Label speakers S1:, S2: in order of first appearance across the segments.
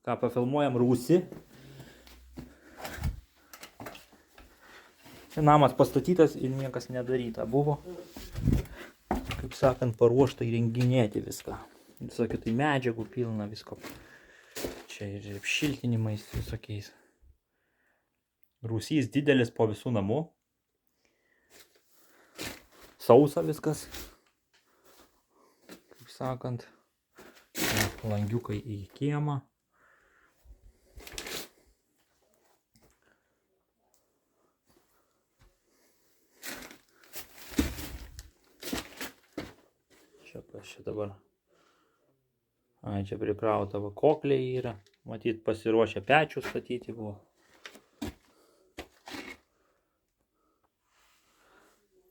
S1: Ką pafilmuojam rūsį. Čia namas pastatytas ir niekas nedaryta buvo. Kaip sakant, paruošta įrenginėti viską. Visokių tai medžiagų pilna visko. Čia ir apšiltinimais visokiais. Rūsys didelis po visų namų. Sausa viskas. Kaip sakant. Langiukai į kiemą. Čia dabar. Čia prikrauta va kokliai yra. Matyt, pasiruošę pečių statyti buvo.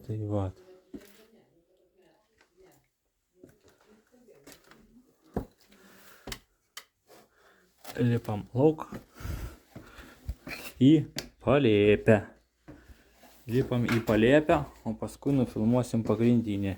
S1: Tai va. Lipam lauk į palėpę. Lipam į palėpę, o paskui nufilmuosim pagrindinį.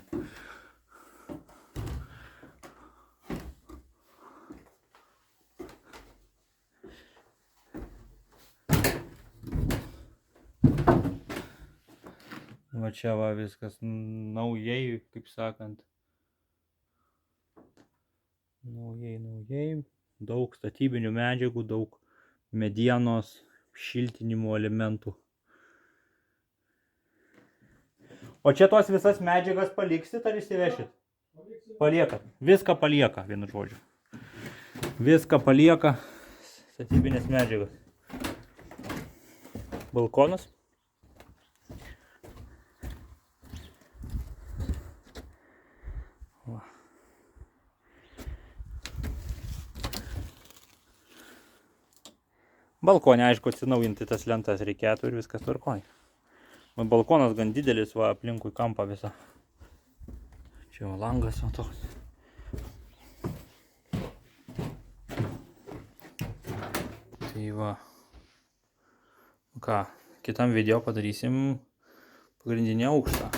S1: Va čia va viskas naujai, kaip sakant. Naujai. Daug statybinių medžiagų, daug medienos, šiltinimo elementų. O čia tos visas medžiagas paliksit ar išsivešit? Paliekat. Viską palieka, vienu žodžiu. Viską palieka statybinės medžiagas. Balkonas. Balkonė, aišku, atsinaujinti tas lentas reikėtų ir viskas tvarkoj. Balkonas gan didelis, va, aplinkui kampą visą. Čia va langas, va toks. Tai va. Ką, kitam video padarysim pagrindinį aukštą.